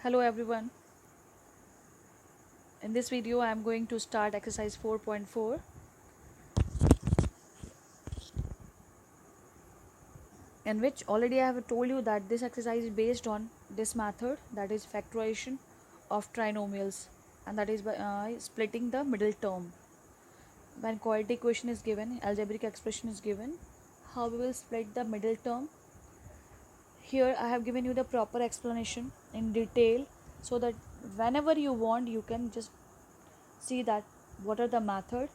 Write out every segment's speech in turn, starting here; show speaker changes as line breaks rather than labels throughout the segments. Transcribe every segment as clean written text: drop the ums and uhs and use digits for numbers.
Hello everyone. In this video I am going to start exercise 4.4, in which already I have told you that this exercise is based on this method, that is factorization of trinomials, and that is by splitting the middle term. When quadratic equation is given, algebraic expression is given, how we will split the middle term. Here I have given you the proper explanation in detail, so that whenever you want you can just see that what are the method.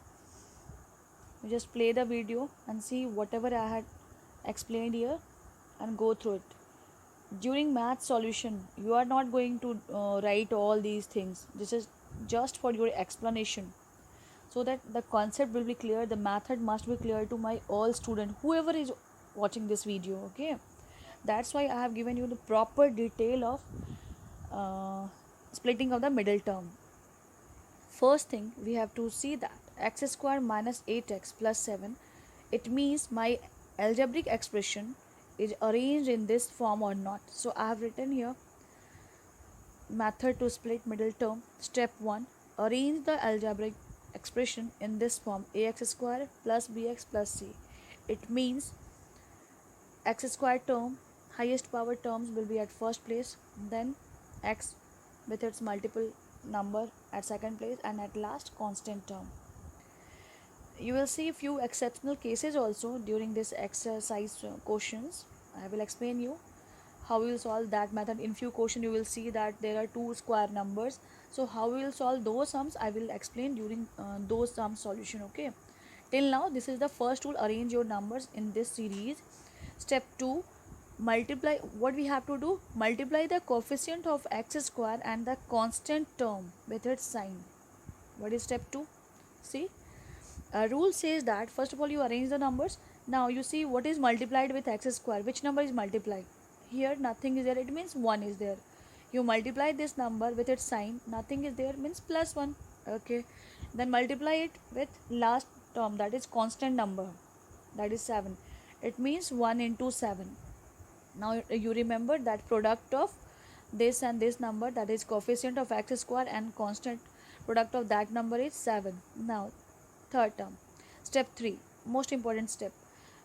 You just play the video and see whatever I had explained here and go through it. During math solution, you are not going to write all these things. This is just for your explanation, so that the concept will be clear, the method must be clear to my all student, whoever is watching this video. Okay, that's why I have given you the proper detail of uh, splitting of the middle term. First thing we have to see that x square minus 8x plus 7, it means my algebraic expression is arranged in this form or not. So I have written here method to split middle term. Step 1, arrange the algebraic expression in this form: ax square plus bx plus c. It means x square term, highest power terms will be at first place, then x with its multiple number at second place, and at last constant term. You will see few exceptional cases also during this exercise questions. I will explain you how we will solve that method. In few questions you will see that there are two square numbers, so how we will solve those sums I will explain during those sum solution. Okay, till now this is the first rule: arrange your numbers in this series. Step 2, multiply. What we have to do? Multiply the coefficient of x square and the constant term with its sign. What is step 2? See, a rule says that first of all you arrange the numbers. Now you see what is multiplied with x square, which number is multiplied. Here nothing is there, it means 1 is there. You multiply this number with its sign, nothing is there, means plus 1. Okay, then multiply it with last term, that is constant number, that is 7. It means 1 into 7. Now you remember that product of this and this number, that is coefficient of x square, and constant product of that number is 7. Now third term. Step 3, most important step.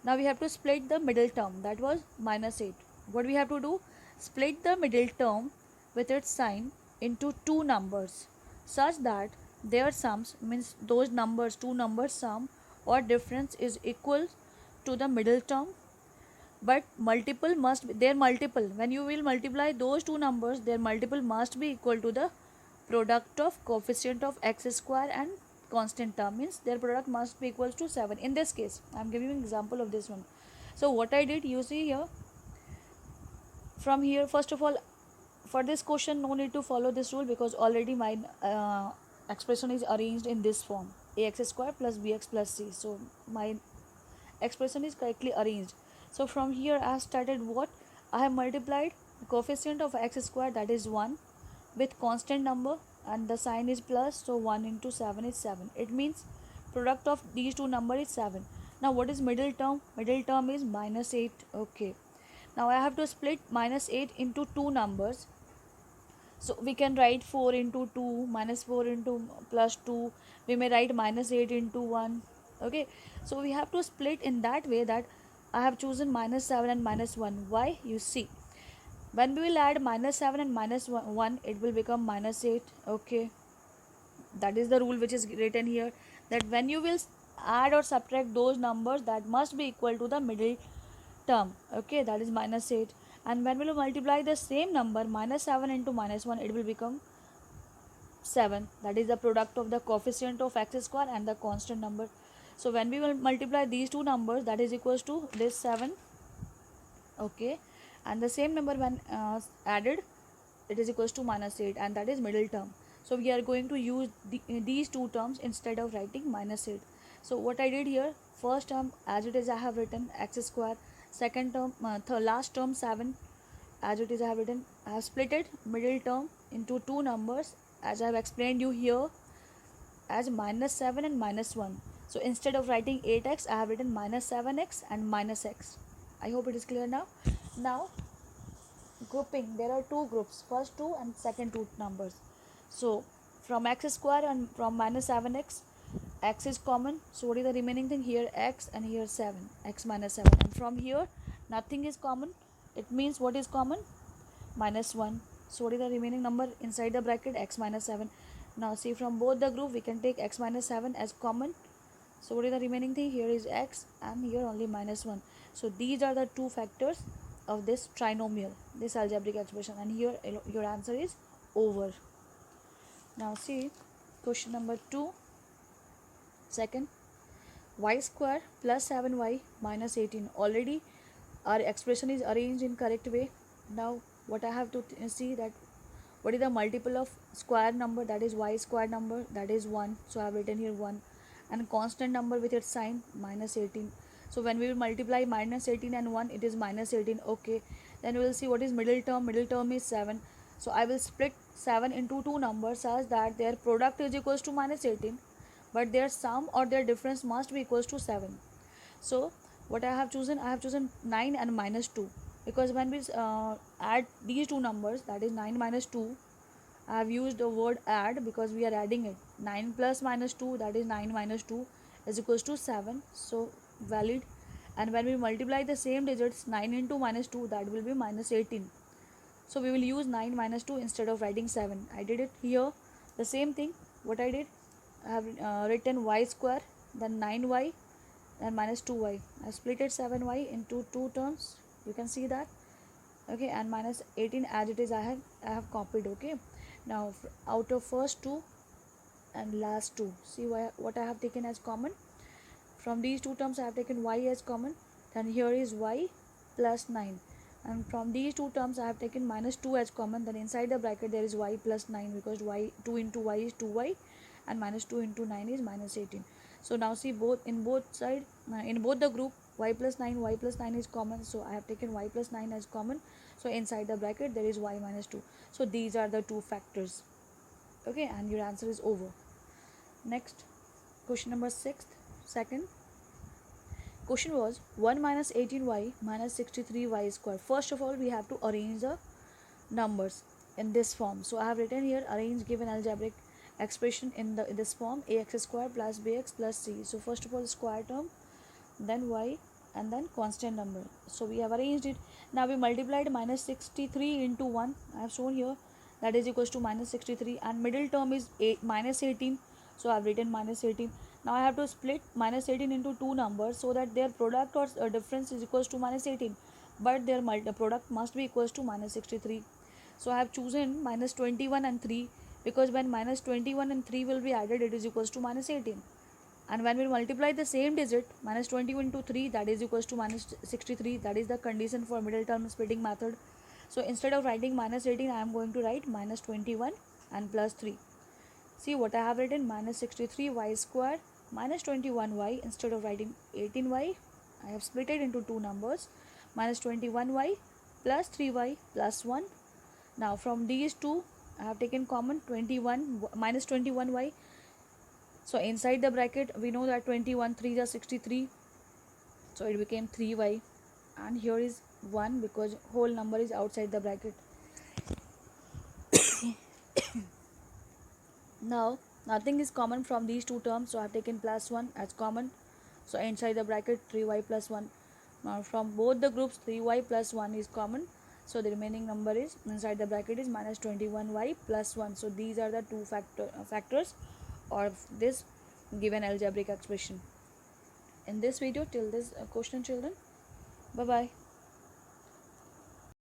Now we have to split the middle term, that was minus 8. What we have to do? Split the middle term with its sign into two numbers, such that their sums, means those numbers, two numbers sum or difference, is equal to the middle term, but multiple must be their multiple. When you will multiply those two numbers, their multiple must be equal to the product of coefficient of x square and constant term, means their product must be equal to 7. In this case I am giving you an example of this one. So what I did, you see here, from here, first of all, for this question no need to follow this rule, because already my expression is arranged in this form: ax square plus bx plus c. So my expression is correctly arranged. So from here I have started what? I have multiplied the coefficient of x square, that is 1, with constant number, and the sign is plus, so 1 into 7 is 7. It means product of these two numbers is 7. Now what is middle term? Middle term is minus 8. Okay, now I have to split minus 8 into two numbers. So we can write 4 into 2, minus 4 into plus 2. We may write minus 8 into 1. Okay, so we have to split in that way that I have chosen minus 7 and minus 1. Why? You see, when we will add minus 7 and minus 1, it will become minus 8. Okay, that is the rule which is written here, that when you will add or subtract those numbers, that must be equal to the middle term. Okay, that is minus 8. And when we will multiply the same number, minus 7 into minus 1, it will become 7. That is the product of the coefficient of x square and the constant number. So when we will multiply these two numbers, that is equals to this 7. Okay, and the same number when added, it is equals to minus 8, and that is middle term. So we are going to use these two terms instead of writing minus 8. So what I did here, first term as it is I have written x square, second term, last term 7, as it is I have written. I have split it middle term into two numbers, as I have explained you here, as minus 7 and minus 1. So instead of writing 8x, I have written minus 7x and minus x. I hope it is clear now. Now grouping, there are two groups, first two and second two numbers. So from x square and from minus 7x, x is common, so what is the remaining thing here? X, and here 7, x minus 7, and from here nothing is common. It means what is common? Minus 1. So what is the remaining number inside the bracket? X minus 7. Now see, from both the group we can take x minus 7 as common. So what is the remaining thing? Here is x and here only minus 1. So these are the two factors of this trinomial, this algebraic expression, and here your answer is over. Now see question number 2. Second, y square plus 7y minus 18. Already our expression is arranged in correct way. Now what I have to see, that what is the multiple of square number, that is y square number, that is 1. So I have written here 1, and constant number with its sign minus 18. So when we will multiply minus 18 and 1, it is minus 18. Okay, then we will see what is middle term. Middle term is 7. So I will split 7 into two numbers such that their product is equals to minus 18, but their sum or their difference must be equals to 7. So what I have chosen 9 and minus 2, because when we add these two numbers, that is 9 minus 2, I have used the word add because we are adding it. 9 plus minus 2, that is 9 minus 2, is equals to 7, so valid. And when we multiply the same digits, 9 into minus 2, that will be minus 18. So we will use 9 minus 2 instead of writing 7. I did it here. The same thing what I did, I have written y square, then 9y, and minus 2y. I split it 7y into two terms, you can see that. Okay, and minus 18 as it is I have copied. Okay, now out of first two and last two, see what I have taken as common. From these two terms I have taken y as common, then here is y plus 9, and from these two terms I have taken minus 2 as common, then inside the bracket there is y plus 9, because y 2 into y is 2y, and minus 2 into 9 is minus 18. So now see, both in both side, in both the group, y plus 9 is common, so I have taken y plus 9 as common. So inside the bracket there is y minus 2. So these are the two factors. Okay, and your answer is over. Next, question number 6. Second question was 1 minus 18y minus 63y square. First of all, we have to arrange the numbers in this form. So I have written here, arrange given algebraic expression in this form: ax square plus bx plus c. So first of all, square term, then y, and then constant number. So we have arranged it. Now we multiplied minus 63 into 1. I have shown here, that is equals to minus 63, and middle term is minus 18. So I have written minus 18. Now I have to split minus 18 into two numbers so that their product or difference is equals to minus 18, but their product must be equals to minus 63. So I have chosen minus 21 and 3, because when minus 21 and 3 will be added, it is equals to minus 18. And when we multiply the same digit, minus 21 into 3, that is equals to minus 63. That is the condition for middle term splitting method. So instead of writing minus 18, I am going to write minus 21 and plus 3. See what I have written, minus 63y square minus 21y. Instead of writing 18y, I have split it into two numbers, minus 21y plus 3y plus 1. Now from these two, I have taken common 21 minus 21y. So inside the bracket, we know that 21 3 is 63, so it became 3y, and here is 1 because whole number is outside the bracket. Now nothing is common from these two terms, so I have taken plus 1 as common. So inside the bracket 3y plus 1. Now from both the groups, 3y plus 1 is common, so the remaining number is inside the bracket is minus 21y plus 1. So these are the two factors of this given algebraic expression. In this video, till this question, children. Bye bye.